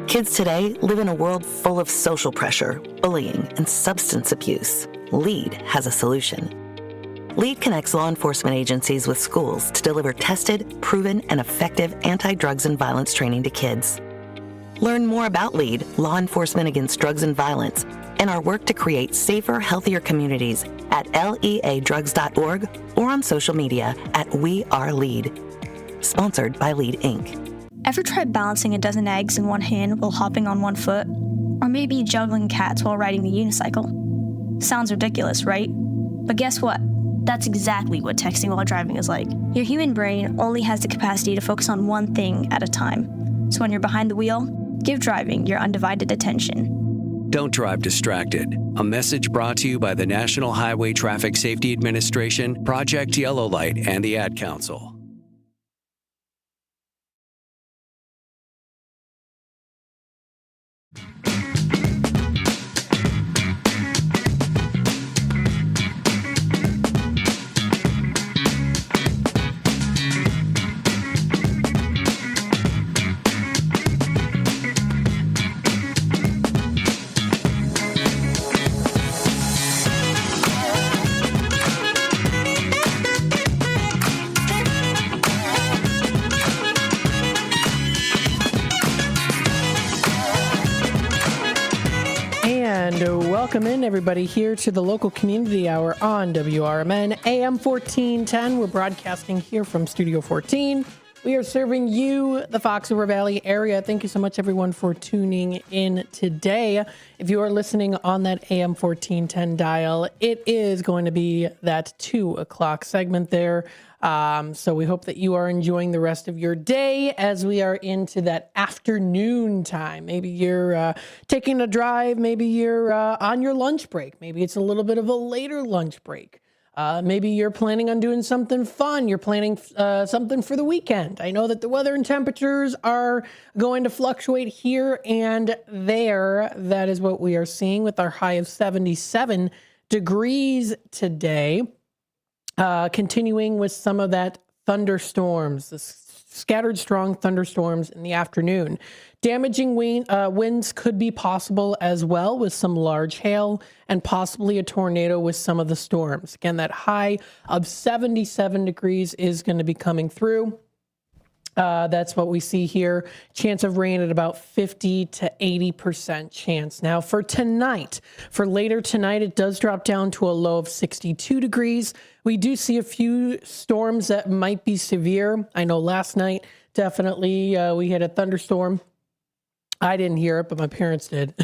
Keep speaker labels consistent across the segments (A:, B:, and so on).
A: Kids today live in a world full of social pressure, bullying, and substance abuse. LEAD has a solution. LEAD connects law enforcement agencies with schools to deliver tested, proven, and effective anti-drugs and violence training to kids. Learn more about LEAD, Law Enforcement Against Drugs and Violence, and our work to create safer, healthier communities at leadrugs.org or on social media at We Are LEAD. Sponsored by LEAD, Inc.
B: Ever tried balancing a dozen eggs in one hand while hopping on one foot? Or maybe juggling cats while riding the unicycle? Sounds ridiculous, right? But guess what? That's exactly what texting while driving is like. Your human brain only has the capacity to focus on one thing at a time. So when you're behind the wheel, give driving your undivided attention.
C: Don't drive distracted. A message brought to you by the National Highway Traffic Safety Administration, Project Yellow Light, and the Ad Council.
D: Welcome in, everybody, here to the local community hour on WRMN AM 1410. We're broadcasting here from Studio 14. We are serving you, the Fox River Valley area. Thank you so much, everyone, for tuning in today. If you are listening on that AM 1410 dial, it is going to be that 2 o'clock segment there. So we hope that you are enjoying the rest of your day as we are into that afternoon time. Maybe you're taking a drive. Maybe you're on your lunch break. Maybe it's a little bit of a later lunch break. Maybe you're planning on doing something fun. You're planning something for the weekend. I know that the weather and temperatures are going to fluctuate here and there. That is what we are seeing with our high of 77 degrees today. Continuing with some of that thunderstorms, the scattered strong thunderstorms in the afternoon. Damaging winds could be possible as well, with some large hail and possibly a tornado with some of the storms. Again, that high of 77 degrees is going to be coming through. That's what we see here. Chance of rain at about 50 to 80% chance. Now for tonight, for later tonight, it does drop down to a low of 62 degrees. We do see a few storms that might be severe. I know last night, definitely, we had a thunderstorm. I didn't hear it, but my parents did.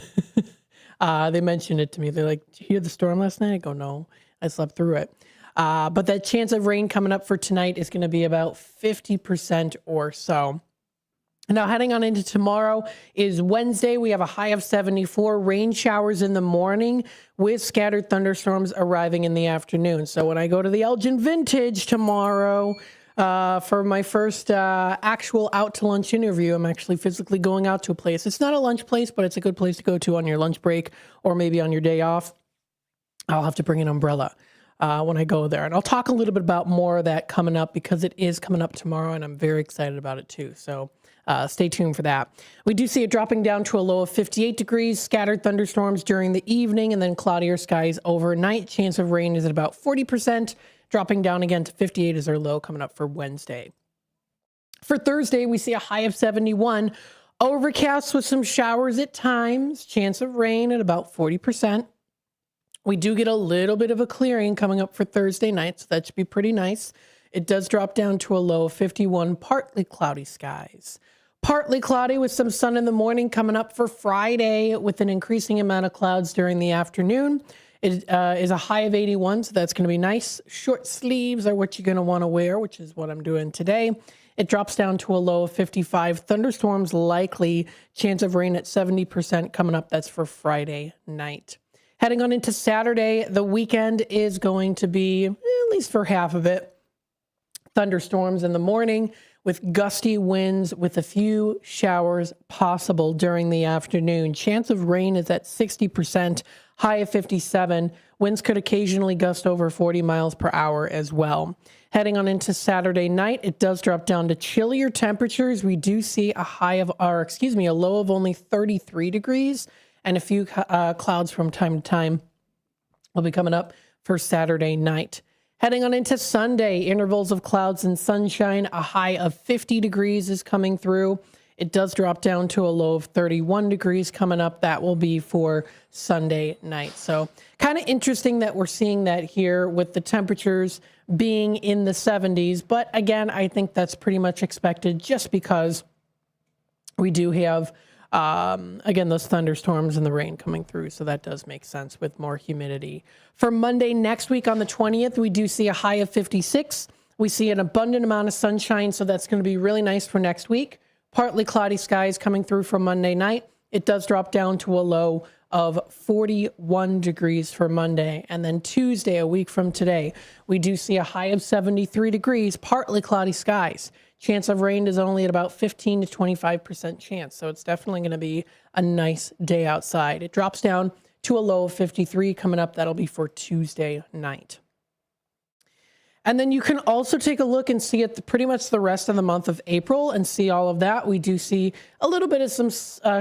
D: They mentioned it to me. They're like, "Did you hear the storm last night?" I go, "No, I slept through it." But that chance of rain coming up for tonight is going to be about 50% or so. Now, heading on into tomorrow is Wednesday. We have a high of 74, rain showers in the morning with scattered thunderstorms arriving in the afternoon. So when I go to the Elgin Vintage tomorrow for my first actual out to lunch interview, I'm actually physically going out to a place. It's not a lunch place, but it's a good place to go to on your lunch break or maybe on your day off. I'll have to bring an umbrella when I go there. And I'll talk a little bit about more of that coming up because it is coming up tomorrow and I'm very excited about it too. So stay tuned for that. We do see it dropping down to a low of 58 degrees, scattered thunderstorms during the evening and then cloudier skies overnight. Chance of rain is at about 40%, dropping down again to 58 is our low coming up for Wednesday. For Thursday, we see a high of 71, overcast with some showers at times, chance of rain at about 40%. We do get a little bit of a clearing coming up for Thursday night, so that should be pretty nice. It does drop down to a low of 51, partly cloudy skies. Partly cloudy with some sun in the morning coming up for Friday with an increasing amount of clouds during the afternoon. It is a high of 81, so that's going to be nice. Short sleeves are what you're going to want to wear, which is what I'm doing today. It drops down to a low of 55. Thunderstorms likely, chance of rain at 70% coming up. That's for Friday night. Heading on into Saturday, the weekend is going to be, at least for half of it, thunderstorms in the morning with gusty winds with a few showers possible during the afternoon. Chance of rain is at 60%, high of 57. Winds could occasionally gust over 40 miles per hour as well. Heading on into Saturday night, it does drop down to chillier temperatures. We do see a low of only 33 degrees, and a few clouds from time to time will be coming up for Saturday night. Heading on into Sunday, intervals of clouds and sunshine. A high of 50 degrees is coming through. It does drop down to a low of 31 degrees coming up. That will be for Sunday night. So kind of interesting that we're seeing that here with the temperatures being in the 70s. But again, I think that's pretty much expected just because we do have, again, those thunderstorms and the rain coming through. So that does make sense with more humidity. For Monday next week on the 20th, we do see a high of 56. We see an abundant amount of sunshine. So that's going to be really nice for next week. Partly cloudy skies coming through for Monday night. It does drop down to a low of 41 degrees for Monday. And then Tuesday, a week from today, we do see a high of 73 degrees, partly cloudy skies. Chance of rain is only at about 15 to 25% chance. So it's definitely going to be a nice day outside. It drops down to a low of 53 coming up. That'll be for Tuesday night. And then you can also take a look and see it pretty much the rest of the month of April and see all of that. We do see a little bit of some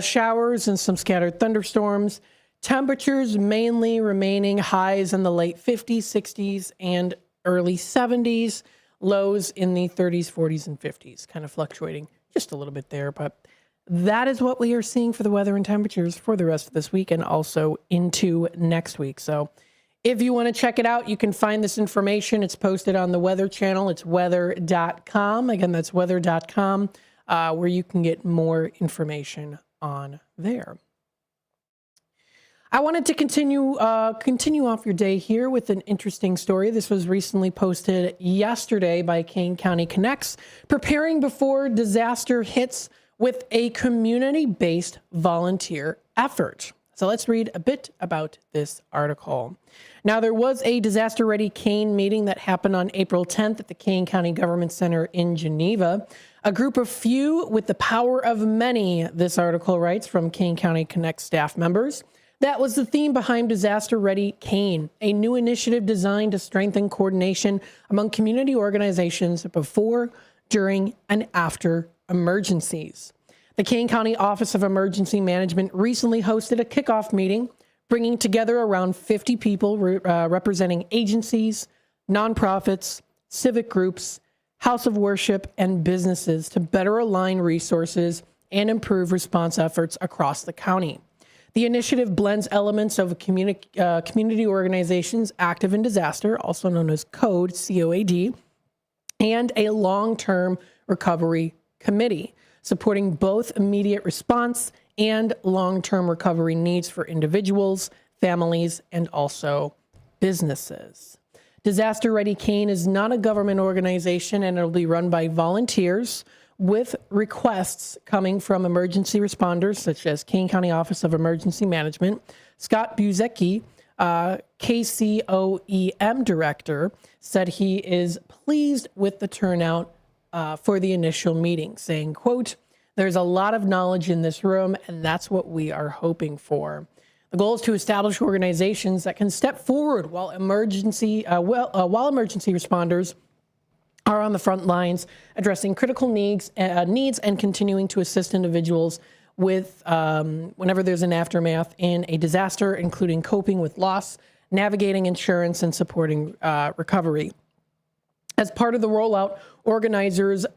D: showers and some scattered thunderstorms. Temperatures mainly remaining highs in the late 50s, 60s, and early 70s. Lows in the 30s, 40s, and 50s, kind of fluctuating just a little bit there. But that is what we are seeing for the weather and temperatures for the rest of this week and also into next week. So if you want to check it out, you can find this information. It's posted on the Weather Channel. It's weather.com. Again, that's weather.com, where you can get more information on there. I wanted to continue off your day here with an interesting story. This was recently posted yesterday by Kane County Connects, preparing before disaster hits with a community-based volunteer effort. So let's read a bit about this article. Now, there was a Disaster Ready Kane meeting that happened on April 10th at the Kane County Government Center in Geneva. A group of few with the power of many, this article writes from Kane County Connect staff members. That was the theme behind Disaster Ready Kane, a new initiative designed to strengthen coordination among community organizations before, during, and after emergencies. The Kane County Office of Emergency Management recently hosted a kickoff meeting, bringing together around 50 people representing agencies, nonprofits, civic groups, house of worship, and businesses to better align resources and improve response efforts across the county. The initiative blends elements of community organizations active in disaster, also known as CODE, C-O-A-D, and a long-term recovery committee, supporting both immediate response and long-term recovery needs for individuals, families, and also businesses. Disaster Ready Kane is not a government organization, and it'll be run by volunteers with requests coming from emergency responders such as Kane County Office of Emergency Management. Scott Buzecki, KCOEM director, said he is pleased with the turnout for the initial meeting, saying, quote, "There's a lot of knowledge in this room, and that's what we are hoping for." The goal is to establish organizations that can step forward while emergency responders are on the front lines, addressing critical needs and continuing to assist individuals with whenever there's an aftermath in a disaster, including coping with loss, navigating insurance, and supporting recovery. As part of the rollout, organizers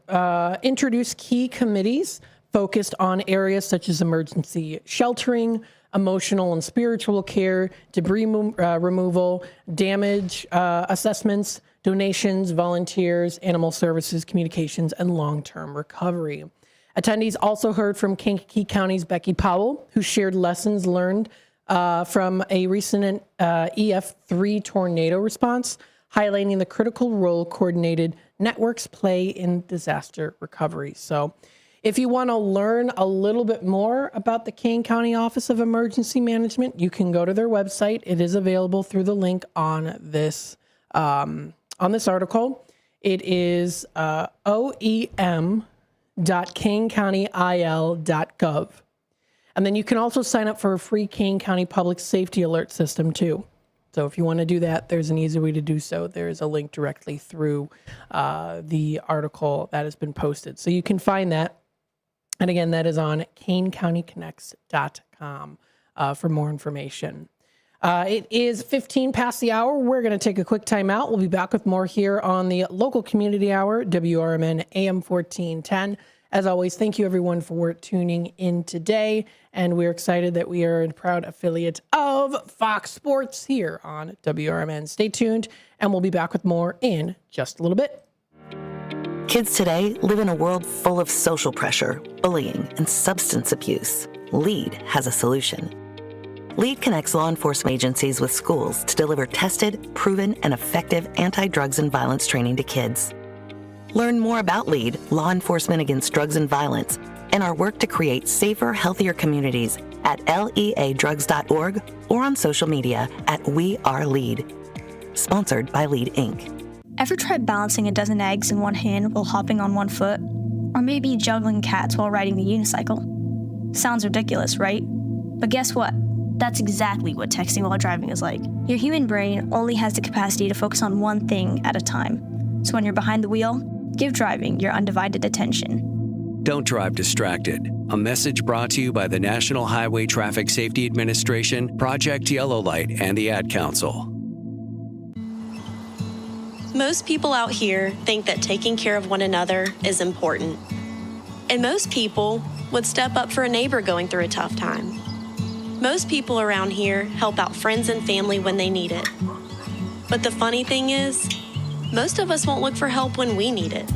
D: introduced key committees focused on areas such as emergency sheltering, emotional and spiritual care, debris removal, damage assessments, donations, volunteers, animal services, communications, and long-term recovery. Attendees also heard from Kankakee County's Becky Powell, who shared lessons learned from a recent EF3 tornado response, highlighting the critical role coordinated networks play in disaster recovery. So if you want to learn a little bit more about the Kane County Office of Emergency Management, you can go to their website. It is available through the link on this article. It is oem.kanecountyil.gov. And then you can also sign up for a free Kane County Public Safety Alert System too. So if you want to do that, there's an easy way to do so. There's a link directly through the article that has been posted. So you can find that. And again, that is on kanecountyconnects.com for more information. It is 15 past the hour. We're going to take a quick time out. We'll be back with more here on the local community hour, WRMN AM 1410. As always, thank you everyone for tuning in today. And we're excited that we are a proud affiliate of Fox Sports here on WRMN. Stay tuned, and we'll be back with more in just a little bit.
A: Kids today live in a world full of social pressure, bullying, and substance abuse. LEAD has a solution. LEAD connects law enforcement agencies with schools to deliver tested, proven, and effective anti-drugs and violence training to kids. Learn more about LEAD, Law Enforcement Against Drugs and Violence, and our work to create safer, healthier communities at leadrugs.org or on social media at WeAreLEAD. Sponsored by LEAD, Inc.
B: Ever tried balancing a dozen eggs in one hand while hopping on one foot? Or maybe juggling cats while riding the unicycle? Sounds ridiculous, right? But guess what? That's exactly what texting while driving is like. Your human brain only has the capacity to focus on one thing at a time. So when you're behind the wheel, give driving your undivided attention.
C: Don't drive distracted. A message brought to you by the National Highway Traffic Safety Administration, Project Yellow Light, and the Ad Council.
E: Most people out here think that taking care of one another is important. And most people would step up for a neighbor going through a tough time. Most people around here help out friends and family when they need it. But the funny thing is, most of us won't look for help when we need it.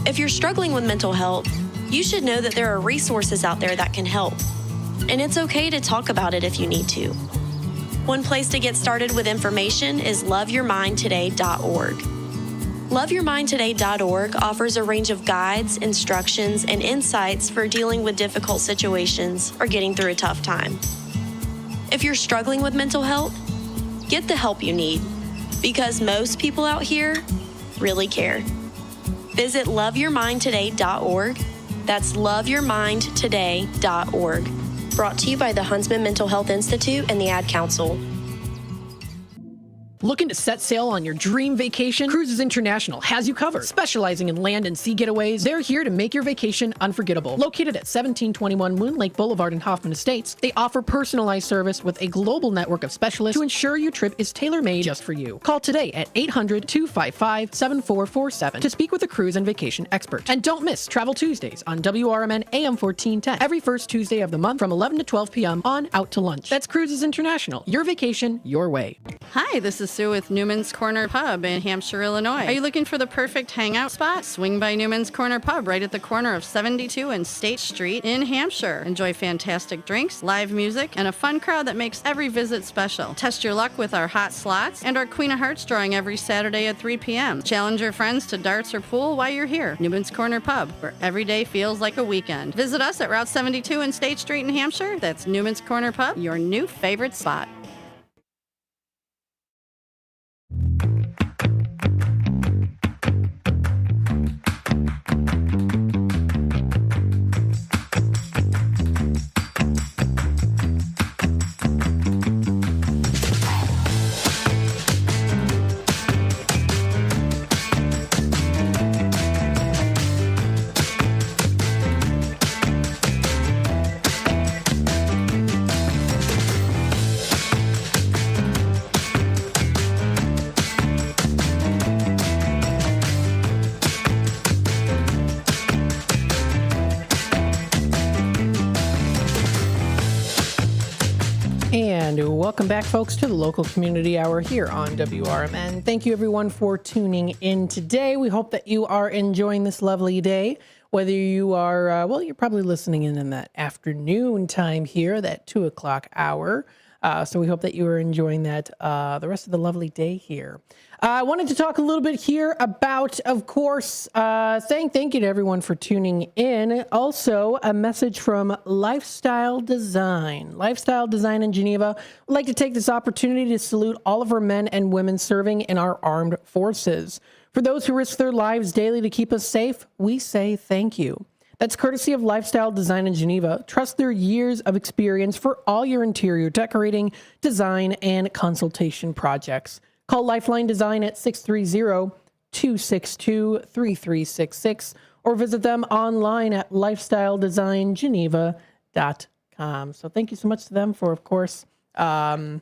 E: If you're struggling with mental health, you should know that there are resources out there that can help. And it's okay to talk about it if you need to. One place to get started with information is loveyourmindtoday.org. Loveyourmindtoday.org offers a range of guides, instructions, and insights for dealing with difficult situations or getting through a tough time. If you're struggling with mental health, get the help you need, because most people out here really care. Visit loveyourmindtoday.org. That's loveyourmindtoday.org. Brought to you by the Huntsman Mental Health Institute and the Ad Council.
D: Looking to set sail on your dream vacation? Cruises International has you covered. Specializing in land and sea getaways, they're here to make your vacation unforgettable. Located at 1721 Moon Lake Boulevard in Hoffman Estates, they offer personalized service with a global network of specialists to ensure your trip is tailor-made just for you. Call today at 800-255-7447 to speak with a cruise and vacation expert. And don't miss Travel Tuesdays on WRMN AM 1410 every first Tuesday of the month from 11 to 12 p.m. on Out to Lunch. That's Cruises International. Your vacation, your way.
F: Hi, this is Sue with Newman's Corner Pub in Hampshire, Illinois. Are you looking for the perfect hangout spot? Swing by Newman's Corner Pub right at the corner of 72 and State Street in Hampshire. Enjoy fantastic drinks, live music, and a fun crowd that makes every visit special. Test your luck with our hot slots and our Queen of Hearts drawing every Saturday at 3 p.m. Challenge your friends to darts or pool while you're here. Newman's Corner Pub, where every day feels like a weekend. Visit us at Route 72 and State Street in Hampshire. That's Newman's Corner Pub, your new favorite spot.
D: And welcome back, folks, to the local community hour here on WRMN. Thank you, everyone, for tuning in today. We hope that you are enjoying this lovely day. Whether you are, well, you're probably listening in that afternoon time here, that 2 o'clock hour. So we hope that you are enjoying that the rest of the lovely day here. I wanted to talk a little bit here about, of course, saying thank you to everyone for tuning in. Also, a message from Lifestyle Design. Lifestyle Design in Geneva. I'd like to take this opportunity to salute all of our men and women serving in our armed forces. For those who risk their lives daily to keep us safe, we say thank you. That's courtesy of Lifestyle Design in Geneva. Trust their years of experience for all your interior decorating, design, and consultation projects. Call Lifeline Design at 630-262-3366 or visit them online at lifestyledesigngeneva.com. So thank you so much to them for, of course, sending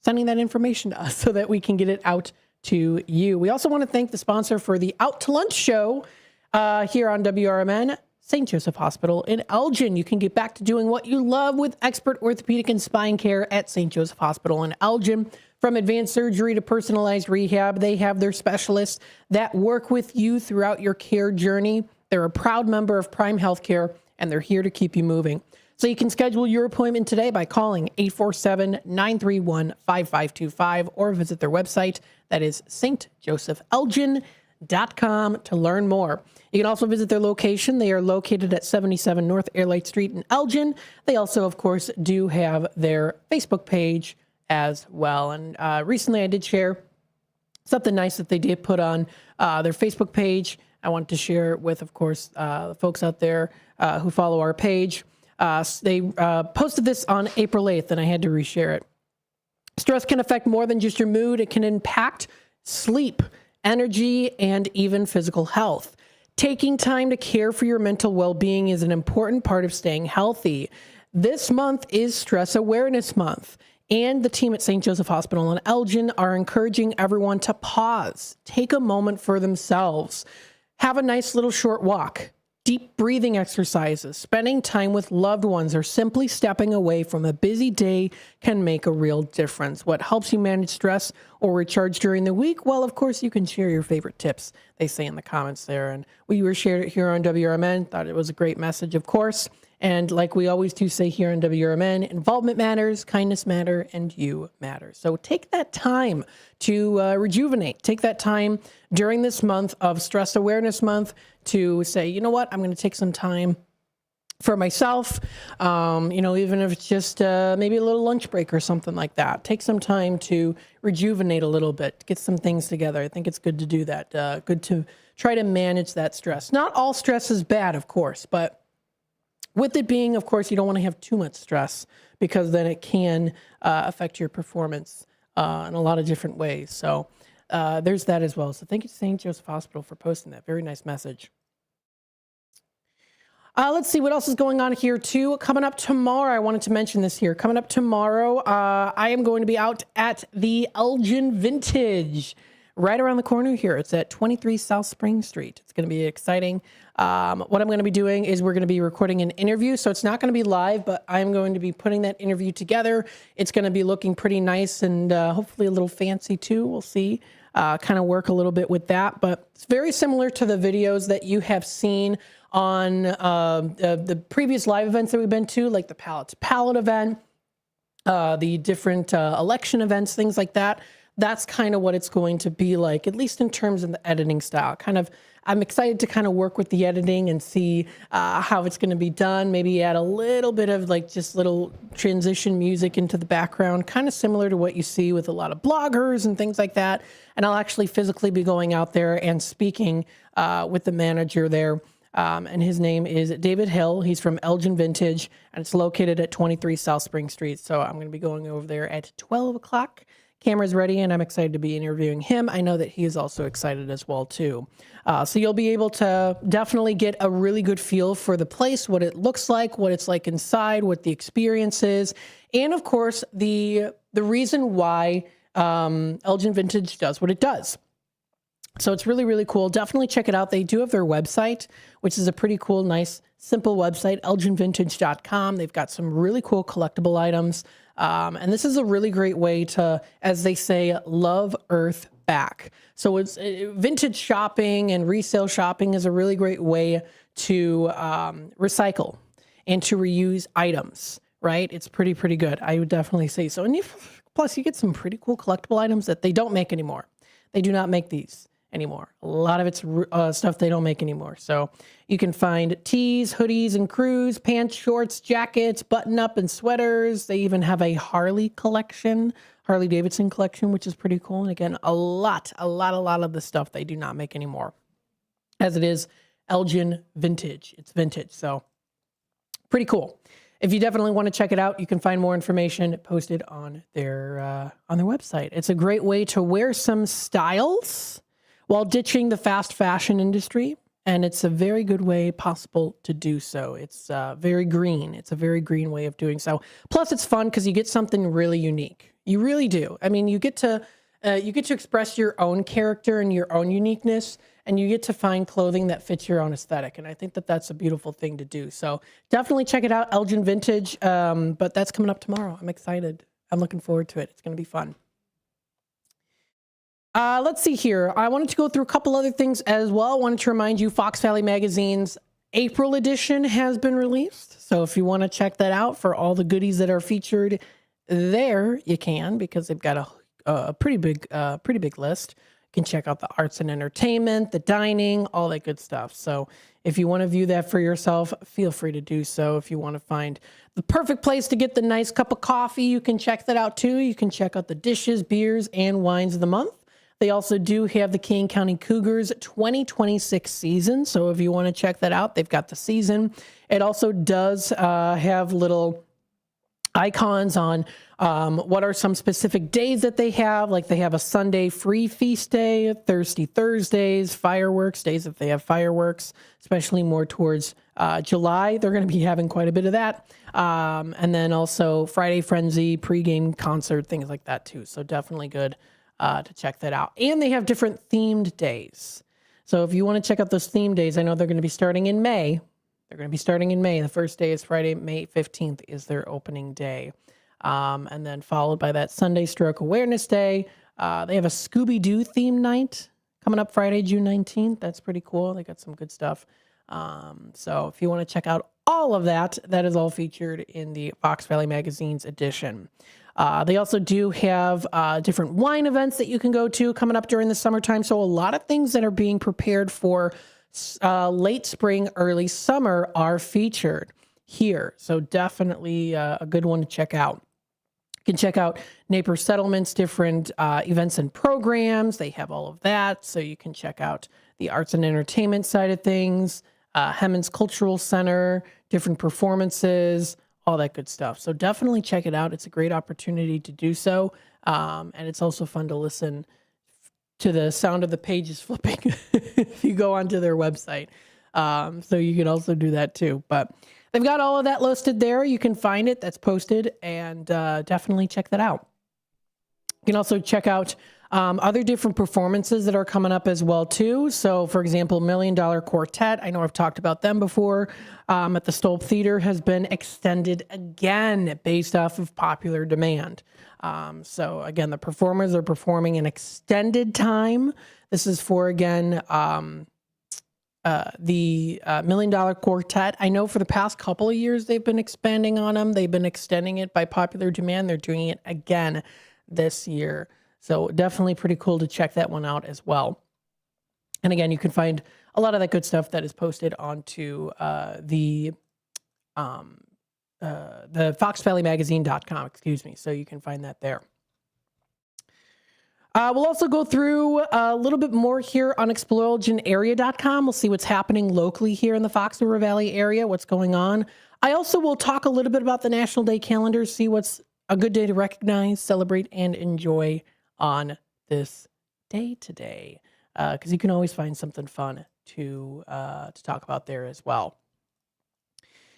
D: that information to us so that we can get it out to you. We also want to thank the sponsor for the Out to Lunch show here on WRMN, St. Joseph Hospital in Elgin. You can get back to doing what you love with expert orthopedic and spine care at St. Joseph Hospital in Elgin. From advanced surgery to personalized rehab, they have their specialists that work with you throughout your care journey. They're a proud member of Prime Healthcare, and they're here to keep you moving. So you can schedule your appointment today by calling 847-931-5525 or visit their website. That is stjosephелgin.com to learn more. You can also visit their location. They are located at 77 North Airlight Street in Elgin. They also, of course, do have their Facebook page as well. And recently I did share something nice that they did put on their Facebook page. I wanted to share it with, of course, the folks out there who follow our page. They posted this on April 8th, and I had to reshare it. Stress can affect more than just your mood. It can impact sleep, energy, and even physical health. Taking time to care for your mental well-being is an important part of staying healthy. This month is Stress Awareness Month, and the team at St. Joseph Hospital in Elgin are encouraging everyone to pause, take a moment for themselves, have a nice little short walk, deep breathing exercises, spending time with loved ones, or simply stepping away from a busy day can make a real difference. What helps you manage stress or recharge during the week? Well, of course, you can share your favorite tips, they say in the comments there. And we were shared it here on WRMN. Thought it was a great message, of course. And like we always do say here on WRMN, involvement matters, kindness matters, and you matter. So take that time to rejuvenate. Take that time during this month of Stress Awareness Month to say, you know what, I'm going to take some time for myself, even if it's just maybe a little lunch break or something like that. Take some time to rejuvenate a little bit, get some things together. I think it's good to do that. Good to try to manage that stress. Not all stress is bad, of course, but with it being, of course, you don't want to have too much stress because then it can affect your performance in a lot of different ways. So there's that as well. So thank you to St. Joseph Hospital for posting that. Very nice message. Let's see what else is going on here too. Coming up tomorrow, I wanted to mention this here. Coming up tomorrow, I am going to be out at the Elgin Vintage right around the corner here. It's at 23 South Spring Street. It's going to be exciting. What I'm going to be doing is we're going to be recording an interview. So it's not going to be live, but I'm going to be putting that interview together. It's going to be looking pretty nice and hopefully a little fancy too. We'll see. Kind of work a little bit with that, but it's very similar to the videos that you have seen on the previous live events that we've been to, like the Palette to Palette event, the different election events, things like that. That's kind of what it's going to be like, at least in terms of the editing style. I'm excited to kind of work with the editing and see how it's going to be done. Maybe add a little bit of like just little transition music into the background, kind of similar to what you see with a lot of bloggers and things like that. And I'll actually physically be going out there and speaking with the manager there. And his name is David Hill. He's from Elgin Vintage, and it's located at 23 South Spring Street. So I'm going to be going over there at 12 o'clock. Camera's ready, and I'm excited to be interviewing him. I know that he is also excited as well, too. So you'll be able to definitely get a really good feel for the place, what it looks like, what it's like inside, what the experience is, and, of course, the reason why Elgin Vintage does what it does. So it's really, really cool. Definitely check it out. They do have their website, which is a pretty cool, nice, simple website, elginvintage.com. They've got some really cool collectible items. And this is a really great way to, as they say, love Earth back. So it's vintage shopping and resale shopping is a really great way to recycle and to reuse items, right? It's pretty good. I would definitely say so. And plus you get some pretty cool collectible items that they don't make anymore. They do not make these anymore. A lot of it's stuff they don't make anymore. So you can find tees, hoodies, and crews, pants, shorts, jackets, button-up, and sweaters. They even have a Harley collection, Harley Davidson collection, which is pretty cool. And again, a lot of the stuff they do not make anymore, as it is Elgin Vintage. It's vintage, so pretty cool. If you definitely want to check it out, you can find more information posted on their website. It's a great way to wear some styles while ditching the fast fashion industry, and it's a very good way possible to do so. It's very green. It's a very green way of doing so. Plus, it's fun because you get something really unique. You really do. I mean, you get to express your own character and your own uniqueness, and you get to find clothing that fits your own aesthetic. And I think that that's a beautiful thing to do. So definitely check it out, Elgin Vintage. But that's coming up tomorrow. I'm excited. I'm looking forward to it. It's going to be fun. Let's see here. I wanted to go through a couple other things as well. I wanted to remind you, Fox Valley Magazine's April edition has been released. So if you want to check that out for all the goodies that are featured there, you can, because they've got a pretty big list. You can check out the arts and entertainment, the dining, all that good stuff. So if you want to view that for yourself, feel free to do so. If you want to find the perfect place to get the nice cup of coffee, you can check that out too. You can check out the dishes, beers, and wines of the month. They also do have the Kane County Cougars 2026 season. So if you want to check that out, they've got the season. It also does have little icons on what are some specific days that they have. Like they have a Sunday free feast day, Thirsty Thursdays, fireworks days if they have fireworks, especially more towards July. They're going to be having quite a bit of that. And then also Friday Frenzy, pregame concert, things like that too. So definitely good to check that out. And they have different themed days. So if you want to check out those themed days, I know they're going to be starting in May. The first day is Friday, May 15th is their opening day. And then followed by that Sunday Stroke Awareness Day. They have a Scooby-Doo theme night coming up Friday, June 19th. That's pretty cool. They got some good stuff. So if you want to check out all of that, that is all featured in the Fox Valley Magazine's edition. They also do have different wine events that you can go to coming up during the summertime. So a lot of things that are being prepared for late spring, early summer are featured here. So definitely a good one to check out. You can check out Napier Settlement's different events and programs. They have all of that. So you can check out the arts and entertainment side of things, Hemmons Cultural Center, different performances, all that good stuff. So definitely check it out. It's a great opportunity to do so. And it's also fun to listen to the sound of the pages flipping if you go onto their website. So you can also do that too. But they've got all of that listed there. You can find it. That's posted. And definitely check that out. You can also check out other different performances that are coming up as well too. So for example, $1 Million Quartet. I know I've talked about them before. At the Stolp Theater has been extended again based off of popular demand. So again, the performers are performing an extended time. This is for, again, the $1 Million Quartet. I know for the past couple of years, they've been expanding on them. They've been extending it by popular demand. They're doing it again this year. So definitely pretty cool to check that one out as well. And again, you can find a lot of that good stuff that is posted onto the foxvalleymagazine.com, So you can find that there. We'll also go through a little bit more here on ExploreElginArea.com. We'll see what's happening locally here in the Fox River Valley area, what's going on. I also will talk a little bit about the National Day calendar, see what's a good day to recognize, celebrate, and enjoy on this day today. Because you can always find something fun to talk about there as well.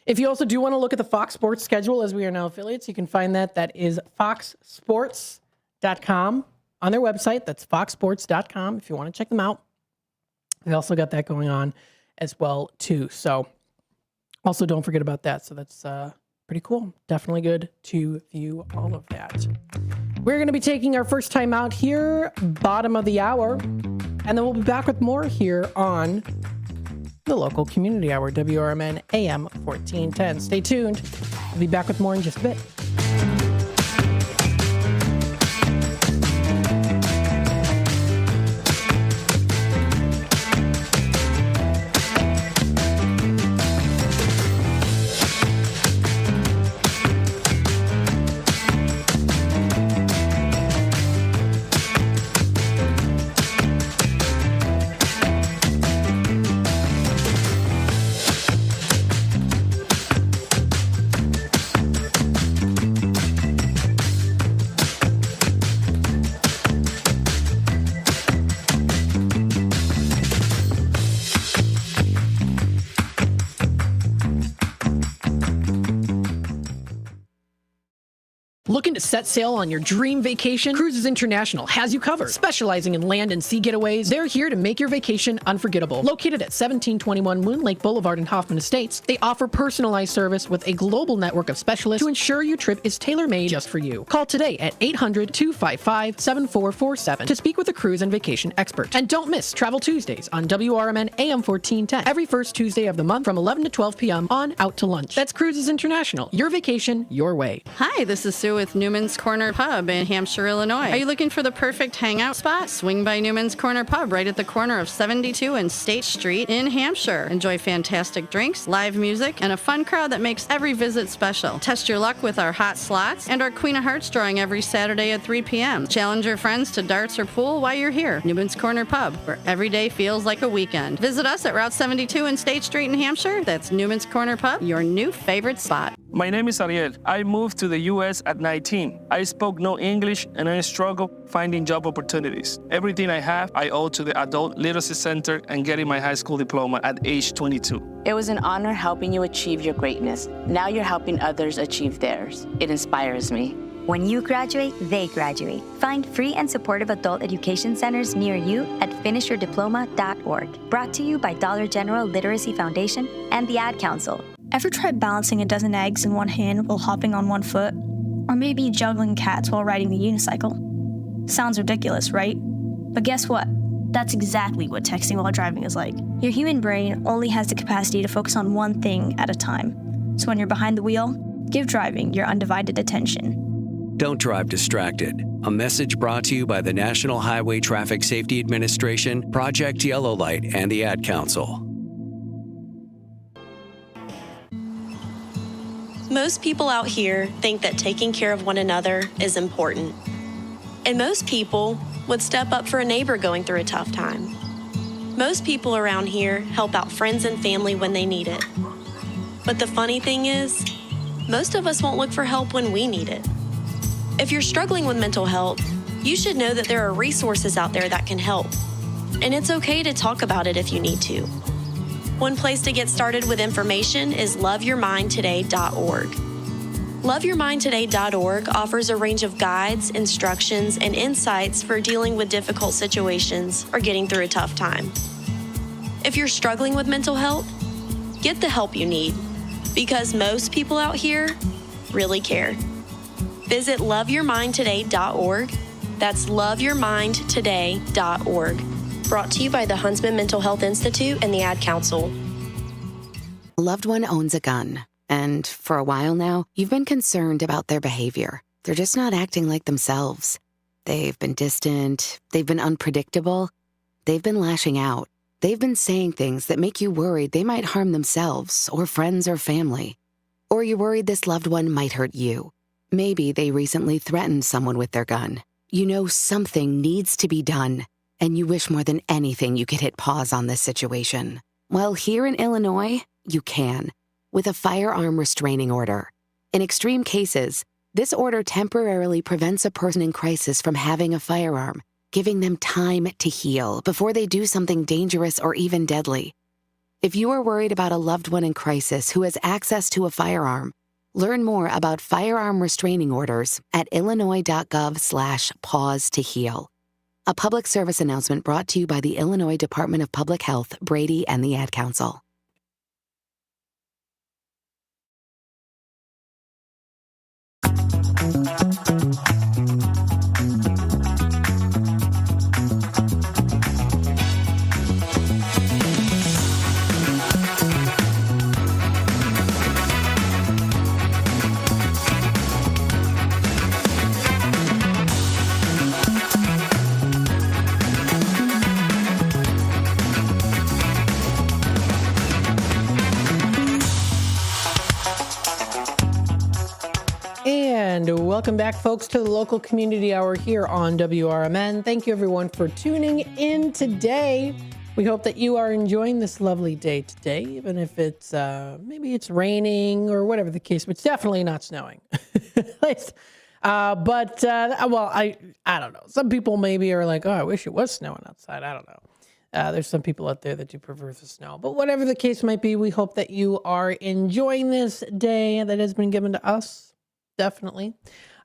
D: If you also do want to look at the Fox Sports schedule, as we are now affiliates, you can find that. That is foxsports.com on their website. That's foxsports.com if you want to check them out. They also got that going on as well, too. So also don't forget about that. So that's pretty cool. Definitely good to view all of that. We're going to be taking our first time out here, bottom of the hour, and then we'll be back with more here on the local community hour, WRMN AM 1410. Stay tuned. We'll be back with more in just a bit. Looking to set sail on your dream vacation? Cruises International has you covered. Specializing in land and sea getaways, they're here to make your vacation unforgettable. Located at 1721 Moon Lake Boulevard in Hoffman Estates, they offer personalized service with a global network of specialists to ensure your trip is tailor-made just for you. Call today at 800-255-7447 to speak with a cruise and vacation expert. And don't miss Travel Tuesdays on WRMN AM 1410 every first Tuesday of the month from 11 to 12 p.m. on Out to Lunch. That's Cruises International. Your vacation, your way.
F: Hi, this is Sue with Newman's Corner Pub in Hampshire, Illinois. Are you looking for the perfect hangout spot? Swing by Newman's Corner Pub right at the corner of 72 and State Street in Hampshire. Enjoy fantastic drinks, live music, and a fun crowd that makes every visit special. Test your luck with our hot slots and our Queen of Hearts drawing every Saturday at 3 p.m. Challenge your friends to darts or pool while you're here. Newman's Corner Pub, where every day feels like a weekend. Visit us at Route 72 and State Street in Hampshire. That's Newman's Corner Pub, your new favorite spot.
G: My name is Ariel. I moved to the U.S. at 19. I spoke no English and I struggled finding job opportunities. Everything I have, I owe to the Adult Literacy Center and getting my high school diploma at age 22.
H: It was an honor helping you achieve your greatness. Now you're helping others achieve theirs. It inspires me.
I: When you graduate, they graduate. Find free and supportive adult education centers near you at finishyourdiploma.org. Brought to you by Dollar General Literacy Foundation and the Ad Council.
B: Ever tried balancing a dozen eggs in one hand while hopping on one foot? Or maybe juggling cats while riding the unicycle? Sounds ridiculous, right? But guess what? That's exactly what texting while driving is like. Your human brain only has the capacity to focus on one thing at a time. So when you're behind the wheel, give driving your undivided attention.
C: Don't drive distracted. A message brought to you by the National Highway Traffic Safety Administration, Project Yellow Light, and the Ad Council.
E: Most people out here think that taking care of one another is important. And most people would step up for a neighbor going through a tough time. Most people around here help out friends and family when they need it. But the funny thing is, most of us won't look for help when we need it. If you're struggling with mental health, you should know that there are resources out there that can help. And it's okay to talk about it if you need to. One place to get started with information is loveyourmindtoday.org. Loveyourmindtoday.org offers a range of guides, instructions, and insights for dealing with difficult situations or getting through a tough time. If you're struggling with mental health, get the help you need, because most people out here really care. Visit loveyourmindtoday.org. That's loveyourmindtoday.org. Brought to you by the Huntsman Mental Health Institute and the Ad Council.
J: A loved one owns a gun, and for a while now, you've been concerned about their behavior. They're just not acting like themselves. They've been distant, they've been unpredictable, they've been lashing out. They've been saying things that make you worried they might harm themselves or friends or family. Or you're worried this loved one might hurt you. Maybe they recently threatened someone with their gun. You know something needs to be done, and you wish more than anything you could hit pause on this situation. Well, here in Illinois, you can, with a firearm restraining order. In extreme cases, this order temporarily prevents a person in crisis from having a firearm, giving them time to heal before they do something dangerous or even deadly. If you are worried about a loved one in crisis who has access to a firearm, learn more about firearm restraining orders at illinois.gov/pause to heal. A public service announcement brought to you by the Illinois Department of Public Health, Brady, and the Ad Council.
D: And welcome back, folks, to the local community hour here on WRMN. Thank you, everyone, for tuning in today. We hope that you are enjoying this lovely day today, even if it's maybe it's raining or whatever the case, but it's definitely not snowing. Well, I don't know. Some people maybe are like, oh, I wish it was snowing outside. I don't know. There's some people out there that do prefer the snow. But whatever the case might be, we hope that you are enjoying this day that has been given to us. definitely.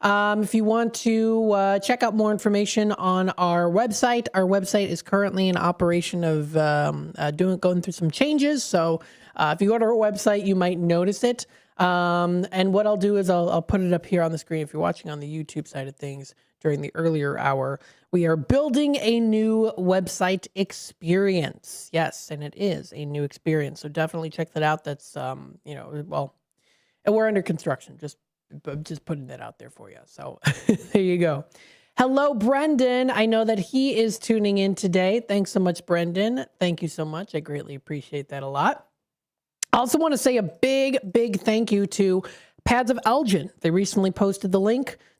D: If you want to check out more information on our website is currently in operation of going through some changes. So if you go to our website, you might notice it. And what I'll do is I'll put it up here on the screen if you're watching on the YouTube side of things during the earlier hour. We are building a new website experience. Yes, and it is a new experience. So definitely check that out. That's, we're under construction. Just putting that out there for you. So there you go. Hello, Brendan. I know that he is tuning in today. Thanks so much, Brendan. Thank you so much. I greatly appreciate that a lot. I also want to say a big, big thank you to Pads of Elgin. They recently posted the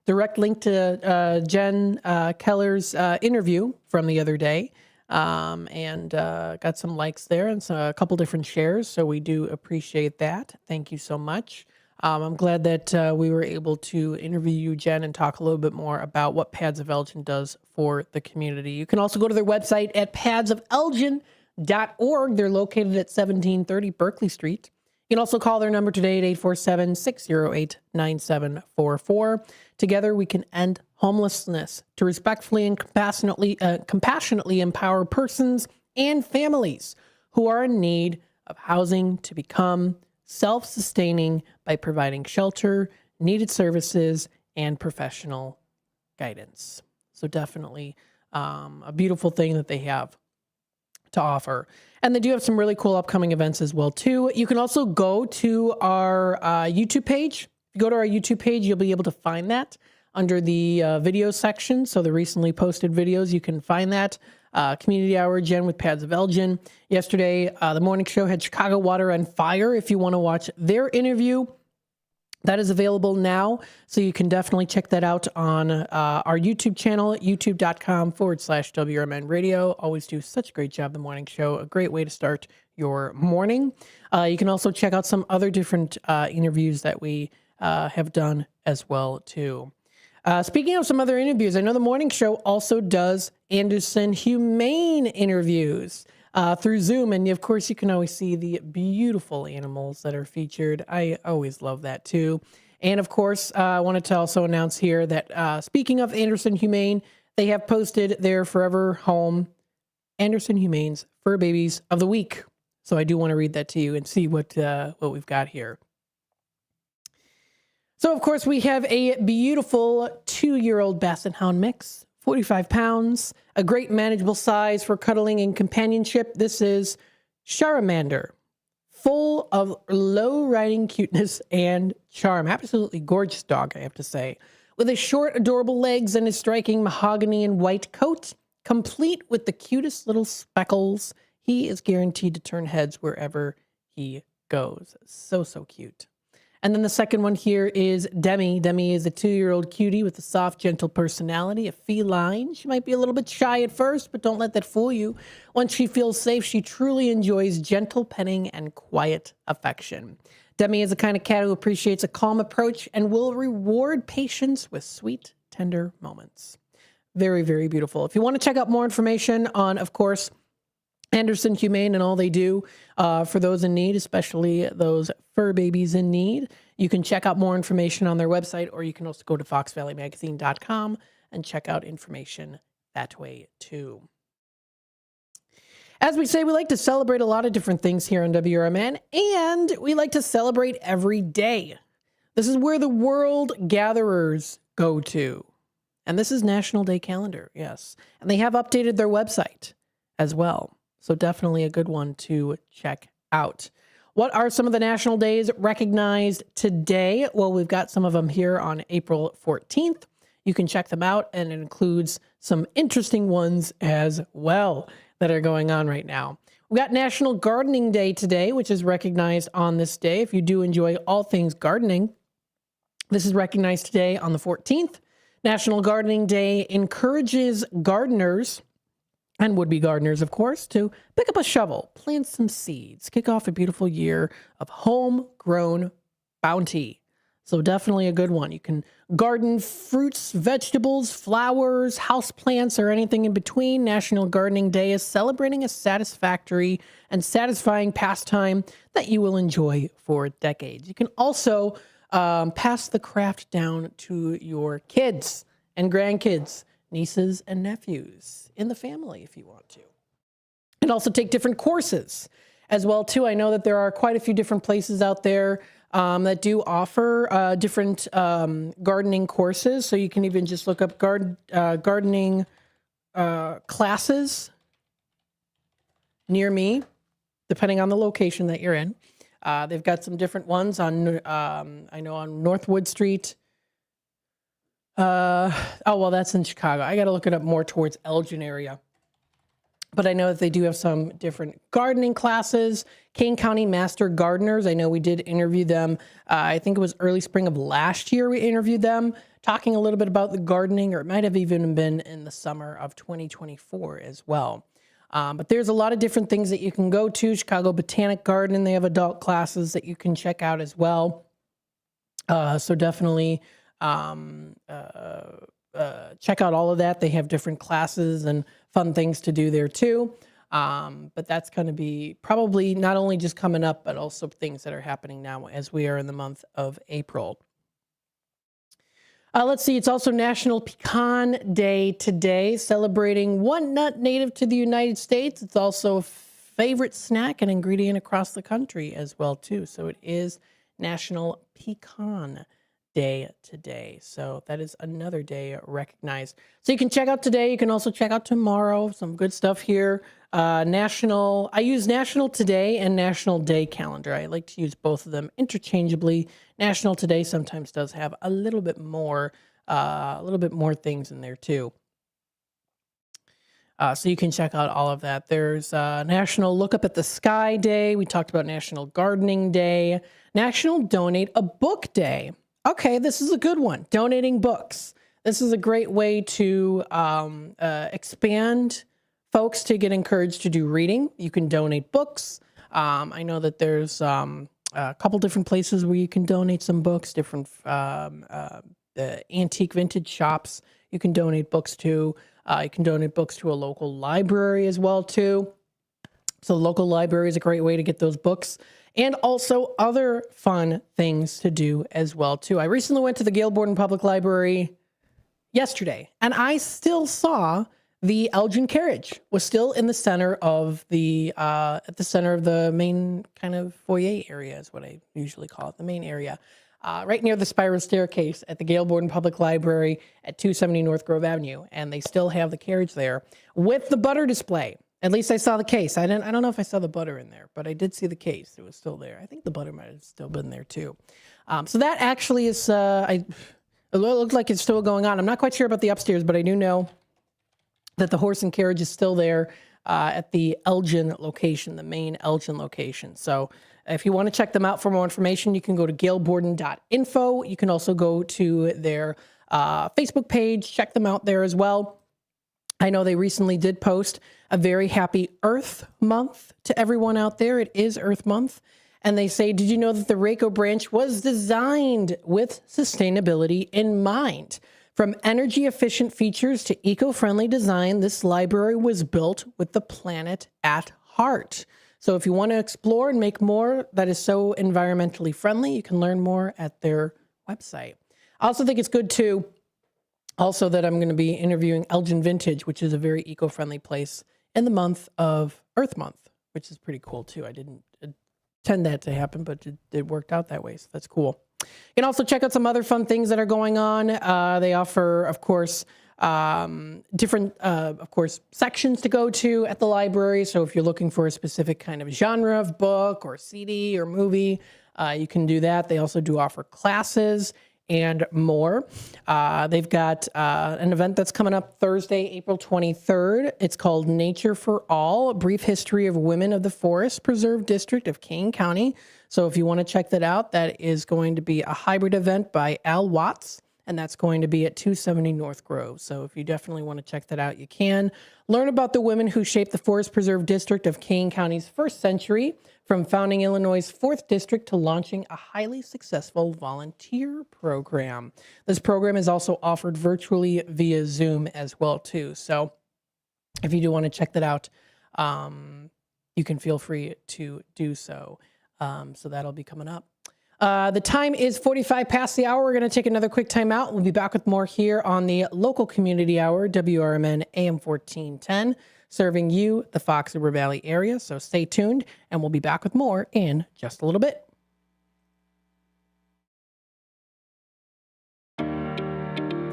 D: direct link to Jen Keller's interview from the other day, and got some likes there and a couple different shares. So we do appreciate that. Thank you so much. I'm glad that we were able to interview you, Jen, and talk a little bit more about what Pads of Elgin does for the community. You can also go to their website at padsofelgin.org. They're located at 1730 Berkeley Street. You can also call their number today at 847-608-9744. Together, we can end homelessness to respectfully and compassionately empower persons and families who are in need of housing to become self-sustaining by providing shelter, needed services, and professional guidance. So definitely a beautiful thing that they have to offer. And they do have some really cool upcoming events as well, too. You can also go to our YouTube page. If you go to our YouTube page, you'll be able to find that under the video section. So the recently posted videos, you can find that. Community Hour, Jen with Pads of Elgin. Yesterday, the morning show had Chicago Water and Fire. If you want to watch their interview, that is available now. So you can definitely check that out on our YouTube channel, youtube.com/WRMN radio. Always do such a great job, the morning show. A great way to start your morning. You can also check out some other different interviews that we have done as well, too. Speaking of some other interviews, I know the morning show also does Anderson Humane interviews through Zoom. And of course, you can always see the beautiful animals that are featured. I always love that too. And of course, I wanted to also announce here that speaking of Anderson Humane, they have posted their Forever Home Anderson Humane's Fur Babies of the Week. So I do want to read that to you and see what we've got here. So, of course, we have a beautiful 2-year-old Basset Hound mix, 45 pounds, a great manageable size for cuddling and companionship. This is Charmander, full of low-riding cuteness and charm. Absolutely gorgeous dog, I have to say. With his short, adorable legs and his striking mahogany and white coat, complete with the cutest little speckles, he is guaranteed to turn heads wherever he goes. So, so cute. And then the second one here is Demi. Demi is a 2-year-old cutie with a soft, gentle personality, a feline. She might be a little bit shy at first, but don't let that fool you. Once she feels safe, she truly enjoys gentle petting and quiet affection. Demi is the kind of cat who appreciates a calm approach and will reward patience with sweet, tender moments. Very, very beautiful. If you want to check out more information on, of course, Anderson Humane and all they do for those in need, especially those fur babies in need, you can check out more information on their website, or you can also go to foxvalleymagazine.com and check out information that way too. As we say, we like to celebrate a lot of different things here on WRMN, and we like to celebrate every day. This is where the world gatherers go to. And this is National Day Calendar, yes. And they have updated their website as well. So definitely a good one to check out. What are some of the national days recognized today? Well, we've got some of them here on April 14th. You can check them out, and it includes some interesting ones as well that are going on right now. We got National Gardening Day today, which is recognized on this day. If you do enjoy all things gardening, this is recognized today on the 14th. National Gardening Day encourages gardeners and would-be gardeners, of course, to pick up a shovel, plant some seeds, kick off a beautiful year of homegrown bounty. So definitely a good one. You can garden fruits, vegetables, flowers, houseplants, or anything in between. National Gardening Day is celebrating a satisfactory and satisfying pastime that you will enjoy for decades. You can also pass the craft down to your kids and grandkids, nieces and nephews in the family if you want to. And also take different courses as well, too. I know that there are quite a few different places out there that do offer different gardening courses. So you can even just look up gardening classes near me, depending on the location that you're in. They've got some different ones on, I know on Northwood Street. Oh, well, that's in Chicago. I got to look it up more towards Elgin area. But I know that they do have some different gardening classes. Kane County Master Gardeners, I know we did interview them. I think it was early spring of last year we interviewed them, talking a little bit about the gardening, or it might have even been in the summer of 2024 as well. But there's a lot of different things that you can go to. Chicago Botanic Garden, they have adult classes that you can check out as well. So definitely check out all of that. They have different classes and fun things to do there too. But that's going to be probably not only just coming up, but also things that are happening now as we are in the month of April. Let's see, it's also National Pecan Day today, celebrating one nut native to the United States. It's also a favorite snack and ingredient across the country as well, too. So it is National Pecan Day today. So that is another day recognized. So you can check out today. You can also check out tomorrow. Some good stuff here. I use National Today and National Day calendar. I like to use both of them interchangeably. National Today sometimes does have a little bit more things in there too. So you can check out all of that. There's National Look Up at the Sky Day. We talked about National Gardening Day. National Donate a Book Day. Okay, this is a good one. Donating books. This is a great way to expand folks to get encouraged to do reading. You can donate books. I know that there's a couple different places where you can donate some books, different antique vintage shops you can donate books to. You can donate books to a local library as well, too. So the local library is a great way to get those books. And also other fun things to do as well, too. I recently went to the Gail Borden Public Library yesterday, and I still saw the Elgin carriage was still in the center of the main kind of foyer area is what I usually call it, the main area, right near the spiral staircase at the Gail Borden Public Library at 270 North Grove Avenue. And they still have the carriage there with the butter display. At least I saw the case. I don't know if I saw the butter in there, but I did see the case. It was still there. I think the butter might have still been there too. So that actually is, it looked like it's still going on. I'm not quite sure about the upstairs, but I do know that the horse and carriage is still there at the Elgin location, the main Elgin location. So if you want to check them out for more information, you can go to gailborden.info. You can also go to their Facebook page, check them out there as well. I know they recently did post a very happy Earth Month to everyone out there. It is Earth Month. And they say, did you know that the Rayco branch was designed with sustainability in mind? From energy-efficient features to eco-friendly design, this library was built with the planet at heart. So if you want to explore and make more that is so environmentally friendly, you can learn more at their website. I also think it's good, too, also that I'm going to be interviewing Elgin Vintage, which is a very eco-friendly place in the month of Earth Month, which is pretty cool, too. I didn't intend that to happen, but it worked out that way, so that's cool. You can also check out some other fun things that are going on. They offer, of course, different, sections to go to at the library. So if you're looking for a specific kind of genre of book or CD or movie, you can do that. They also do offer classes and more. They've got an event that's coming up Thursday, April 23rd. It's called Nature for All, A Brief History of Women of the Forest Preserve District of Kane County. So if you want to check that out, that is going to be a hybrid event by Al Watts, and that's going to be at 270 North Grove. So if you definitely want to check that out, you can. Learn about the women who shaped the Forest Preserve District of Kane County's first century, from founding Illinois' 4th District to launching a highly successful volunteer program. This program is also offered virtually via Zoom as well, too. So if you do want to check that out, you can feel free to do so. So that'll be coming up. The time is 45 past the hour. We're going to take another quick time out. We'll be back with more here on the local community hour, WRMN AM 1410, serving you, the Fox River Valley area. So stay tuned, and we'll be back with more in just a little bit.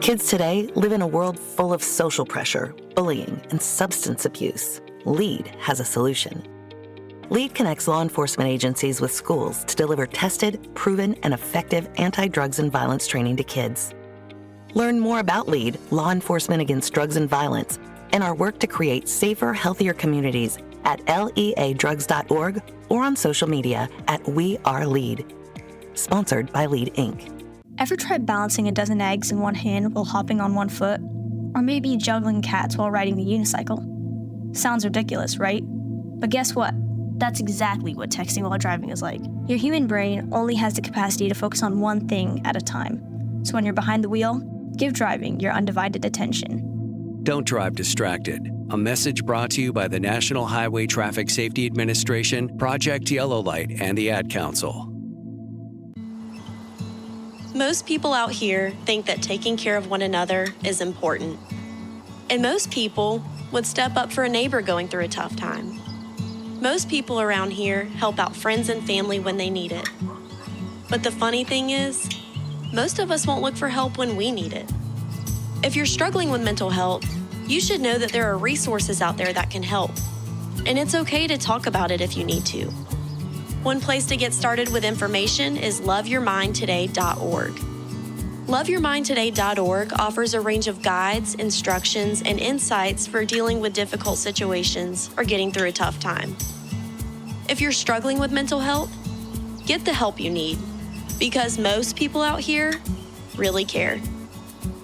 A: Kids today live in a world full of social pressure, bullying, and substance abuse. LEAD has a solution. LEAD connects law enforcement agencies with schools to deliver tested, proven, and effective anti-drugs and violence training to kids. Learn more about LEAD, Law Enforcement Against Drugs and Violence, and our work to create safer, healthier communities at leadrugs.org or on social media at We Are LEAD. Sponsored by LEAD, Inc.
B: Ever tried balancing a dozen eggs in one hand while hopping on one foot? Or maybe juggling cats while riding the unicycle? Sounds ridiculous, right? But guess what? That's exactly what texting while driving is like. Your human brain only has the capacity to focus on one thing at a time. So when you're behind the wheel, give driving your undivided attention.
C: Don't drive distracted. A message brought to you by the National Highway Traffic Safety Administration, Project Yellow Light, and the Ad Council.
E: Most people out here think that taking care of one another is important. And most people would step up for a neighbor going through a tough time. Most people around here help out friends and family when they need it. But the funny thing is, most of us won't look for help when we need it. If you're struggling with mental health, you should know that there are resources out there that can help. And it's okay to talk about it if you need to. One place to get started with information is loveyourmindtoday.org. Loveyourmindtoday.org offers a range of guides, instructions, and insights for dealing with difficult situations or getting through a tough time. If you're struggling with mental health, get the help you need, because most people out here really care.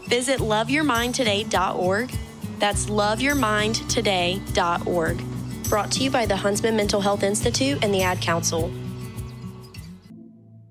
E: Visit loveyourmindtoday.org. That's loveyourmindtoday.org. Brought to you by the Huntsman Mental Health Institute and the Ad Council.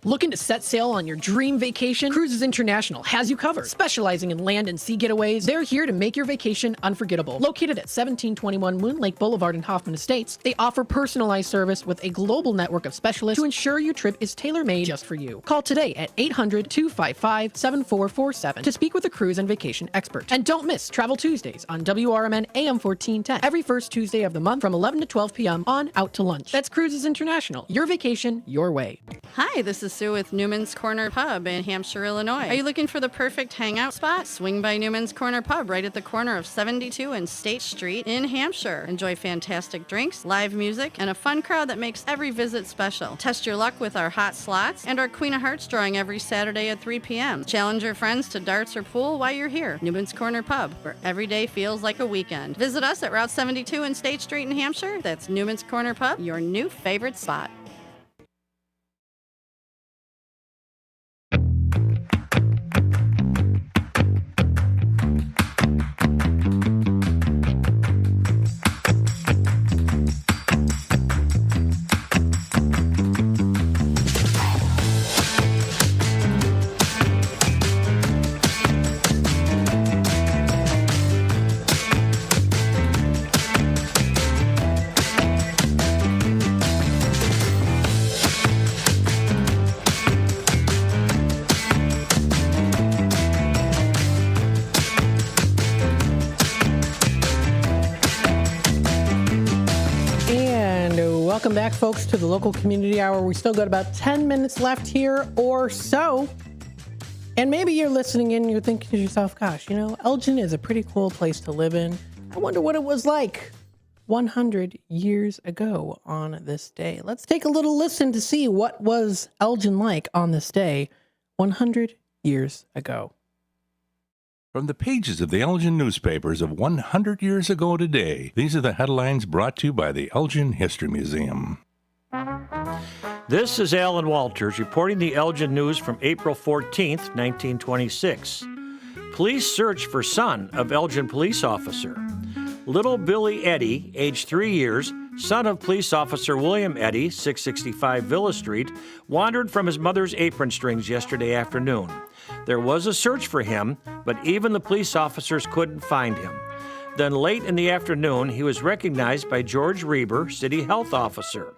D: Looking to set sail on your dream vacation? Cruises International has you covered. Specializing in land and sea getaways, they're here to make your vacation unforgettable. Located at 1721 Moon Lake Boulevard in Hoffman Estates, they offer personalized service with a global network of specialists to ensure your trip is tailor-made just for you. Call today at 800-255-7447 to speak with a cruise and vacation expert. And don't miss Travel Tuesdays on WRMN AM 1410 every first Tuesday of the month from 11 to 12 p.m. on Out to Lunch. That's Cruises International. Your vacation, your way.
F: Hi, this is Sue with Newman's Corner Pub in Hampshire, Illinois. Are you looking for the perfect hangout spot? Swing by Newman's Corner Pub right at the corner of 72 and State Street in Hampshire. Enjoy fantastic drinks, live music, and a fun crowd that makes every visit special. Test your luck with our hot slots and our Queen of Hearts drawing every Saturday at 3 p.m. Challenge your friends to darts or pool while you're here. Newman's Corner Pub, where every day feels like a weekend. Visit us at Route 72 and State Street in Hampshire. That's Newman's Corner Pub, your new favorite spot.
D: Welcome back, folks, to the local community hour. We still got about 10 minutes left here or so. And maybe you're listening in and you're thinking to yourself, gosh, you know, Elgin is a pretty cool place to live in. I wonder what it was like 100 years ago on this day. Let's take a little listen to see what was Elgin like on this day 100 years ago.
K: From the pages of the Elgin newspapers of 100 years ago today, these are the headlines brought to you by the Elgin History Museum.
L: This is Alan Walters reporting the Elgin news from April 14th, 1926. Police search for son of Elgin police officer. Little Billy Eddy, age 3 years, son of police officer William Eddy, 665 Villa Street, wandered from his mother's apron strings yesterday afternoon. There was a search for him, but even the police officers couldn't find him. Then late in the afternoon, he was recognized by George Reber, city health officer.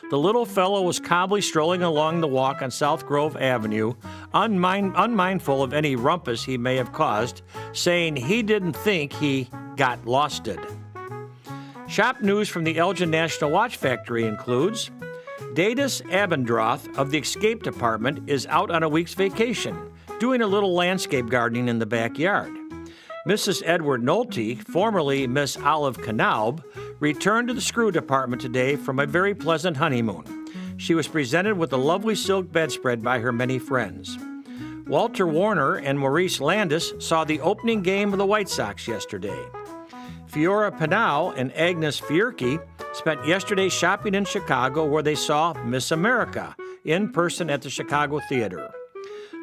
L: The little fellow was calmly strolling along the walk on South Grove Avenue, unmindful of any rumpus he may have caused, saying he didn't think he got losted. Shop news from the Elgin National Watch Factory includes Datus Abendroth of the Escape Department is out on a week's vacation, doing a little landscape gardening in the backyard. Mrs. Edward Nolte, formerly Miss Olive Knaub, returned to the screw department today from a very pleasant honeymoon. She was presented with a lovely silk bedspread by her many friends. Walter Warner and Maurice Landis saw the opening game of the White Sox yesterday. Fiora Pinau and Agnes Fierke spent yesterday shopping in Chicago, where they saw Miss America in person at the Chicago Theater.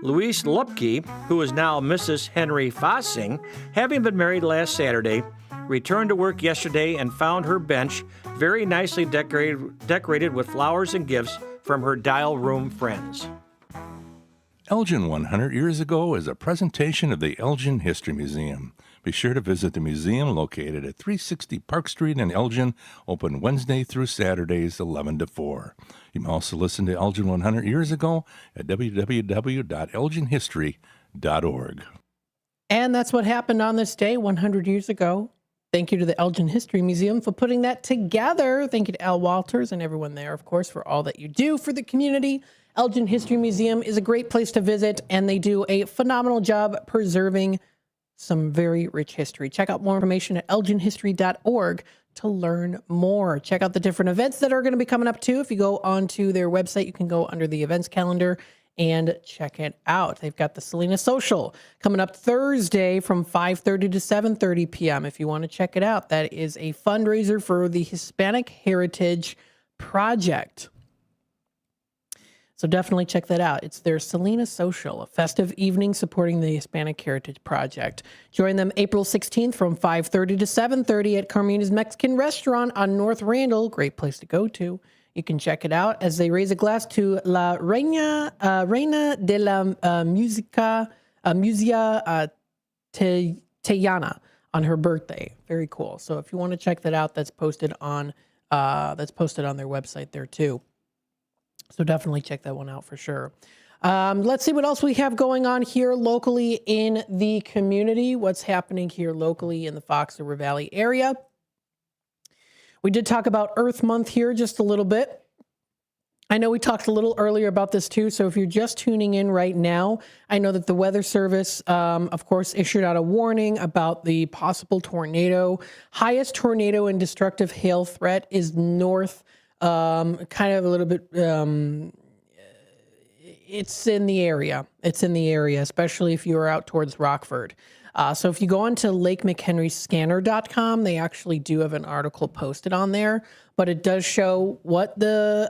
L: Louise Lupke, who is now Mrs. Henry Fossing, having been married last Saturday, returned to work yesterday and found her bench very nicely decorated with flowers and gifts from her dial room friends.
K: Elgin 100 Years Ago is a presentation of the Elgin History Museum. Be sure to visit the museum located at 360 Park Street in Elgin, open Wednesday through Saturdays 11 to 4. You can also listen to Elgin 100 Years Ago at www.elginhistory.org. And
D: that's what happened on this day 100 years ago. Thank you to the Elgin History Museum for putting that together. Thank you to Al Walters and everyone there, of course, for all that you do for the community. Elgin History Museum is a great place to visit, and they do a phenomenal job preserving some very rich history. Check out more information at elginhistory.org to learn more. Check out the different events that are going to be coming up too. If you go onto their website, you can go under the events calendar and check it out. They've got the Selena Social coming up Thursday from 5:30 to 7:30 p.m. If you want to check it out, that is a fundraiser for the Hispanic Heritage Project. So definitely check that out. It's their Selena Social, a festive evening supporting the Hispanic Heritage Project. Join them April 16th from 5:30 to 7:30 at Carmina's Mexican Restaurant on North Randall. Great place to go to. You can check it out as they raise a glass to La Reina de la Musea Tejana on her birthday. Very cool. So if you want to check that out, that's posted on their website there too. So definitely check that one out for sure. Let's see what else we have going on here locally in the community. What's happening here locally in the Fox River Valley area. We did talk about Earth Month here just a little bit. I know we talked a little earlier about this too, so if you're just tuning in right now, I know that the Weather Service, of course, issued out a warning about the possible tornado. Highest tornado and destructive hail threat is north. Kind of a little bit, it's in the area. It's in the area, especially if you are out towards Rockford. So if you go on to LakeMcHenryScanner.com, they actually do have an article posted on there, but it does show what the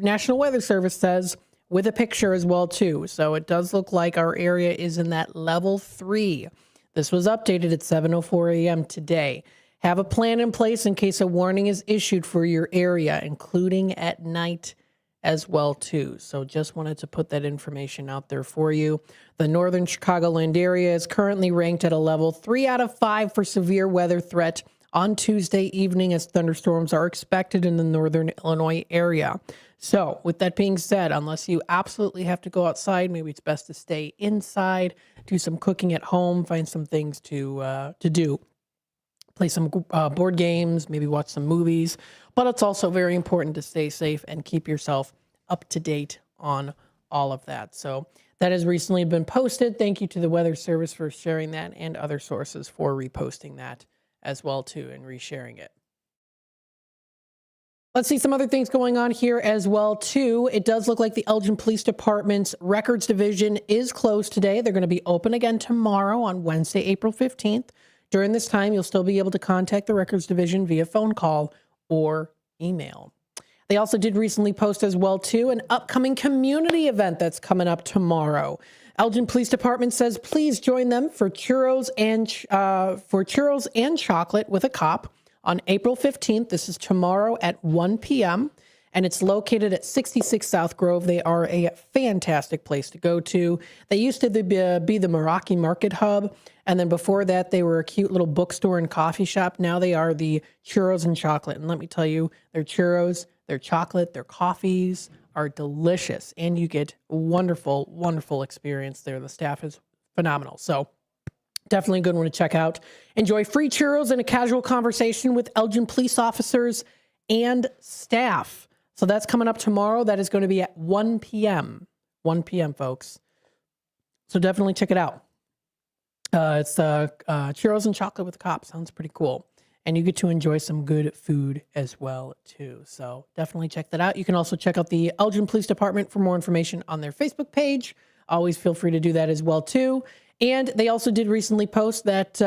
D: National Weather Service says with a picture as well too. So it does look like our area is in that level 3. This was updated at 7:04 a.m. today. Have a plan in place in case a warning is issued for your area, including at night as well too. So just wanted to put that information out there for you. The northern Chicagoland area is currently ranked at a level 3 out of 5 for severe weather threat on Tuesday evening, as thunderstorms are expected in the northern Illinois area. So with that being said, unless you absolutely have to go outside, maybe it's best to stay inside, do some cooking at home, find some things to do. Play some board games, maybe watch some movies. But it's also very important to stay safe and keep yourself up to date on all of that. So that has recently been posted. Thank you to the Weather Service for sharing that and other sources for reposting that as well too and resharing it. Let's see some other things going on here as well too. It does look like the Elgin Police Department's Records Division is closed today. They're going to be open again tomorrow on Wednesday, April 15th. During this time, you'll still be able to contact the Records Division via phone call or email. They also did recently post as well, too, an upcoming community event that's coming up tomorrow. Elgin Police Department says please join them for churros and chocolate with a cop on April 15th. This is tomorrow at 1 p.m., and it's located at 66 South Grove. They are a fantastic place to go to. They used to be the Meraki Market Hub, and then before that, they were a cute little bookstore and coffee shop. Now they are the Churros and Chocolate, and let me tell you, their churros, Their chocolate, their coffees are delicious, and you get wonderful, wonderful experience there. The staff is phenomenal. So definitely a good one to check out. Enjoy free churros and a casual conversation with Elgin police officers and staff. So that's coming up tomorrow. That is going to be at 1 p.m. 1 p.m., folks. So definitely check it out. It's churros and chocolate with the cops. Sounds pretty cool. And you get to enjoy some good food as well, too. So definitely check that out. You can also check out the Elgin Police Department for more information on their Facebook page. Always feel free to do that as well, too. And they also did recently post that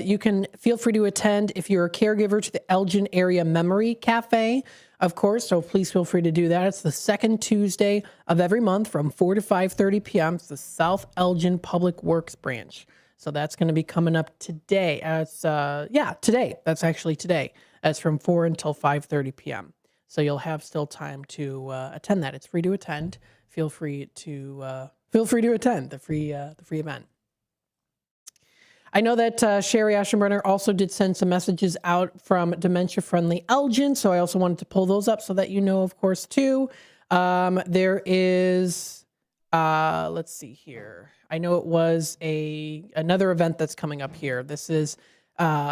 D: you can feel free to attend if you're a caregiver to the Elgin Area Memory Cafe, of course. So please feel free to do that. It's the second Tuesday of every month from 4 to 5:30 p.m. It's the South Elgin Public Works Branch. So that's going to be coming up today. Today. That's actually today. That's from 4 until 5:30 p.m. So you'll have still time to attend that. It's free to attend. Feel free to attend the free event. I know that Sherry Aschenbrenner also did send some messages out from Dementia Friendly Elgin, so I also wanted to pull those up so that you know, of course, too. There is, let's see here. I know it was another event that's coming up here. This is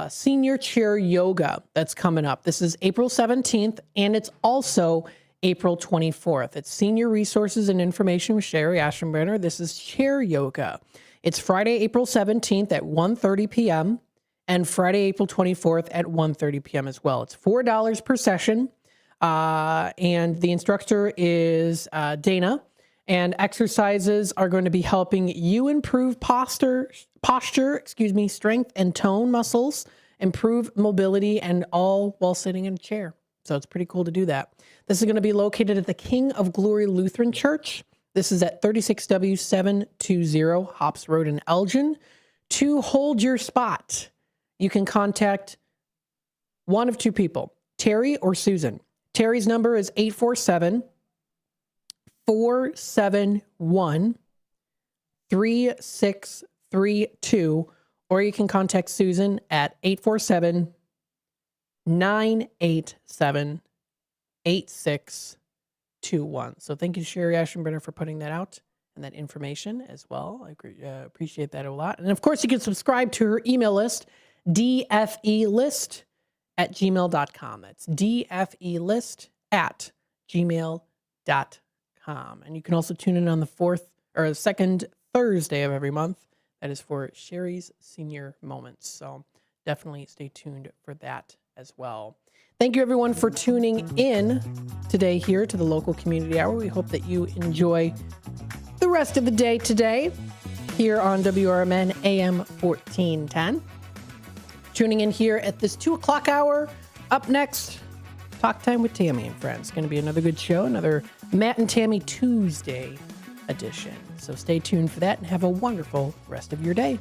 D: Senior Chair Yoga that's coming up. This is April 17th, and it's also April 24th. It's Senior Resources and Information with Sherry Aschenbrenner. This is Chair Yoga. It's Friday, April 17th at 1:30 p.m. and Friday, April 24th at 1:30 p.m. as well. It's $4 per session, and the instructor is Dana, and exercises are going to be helping you improve posture, strength and tone muscles, improve mobility, and all while sitting in a chair. So it's pretty cool to do that. This is going to be located at the King of Glory Lutheran Church. This is at 36W720 Hops Road in Elgin. To hold your spot, you can contact one of two people, Terry or Susan. Terry's number is 847-471-3632, or you can contact Susan at 847-987-8621. So thank you to Sherry Aschenbrenner for putting that out and that information as well. I appreciate that a lot. And of course, you can subscribe to her email list, dfelist@gmail.com. That's dfelist@gmail.com. And you can also tune in on the second Thursday of every month. That is for Sherry's Senior Moments. So definitely stay tuned for that as well. Thank you, everyone, for tuning in today here to the Local Community Hour. We hope that you enjoy the rest of the day today here on WRMN AM 1410. Tuning in here at this 2 o'clock hour. Up next, Talk Time with Tammy and Friends. It's going to be another good show, another Matt and Tammy Tuesday edition. So stay tuned for that and have a wonderful rest of your day.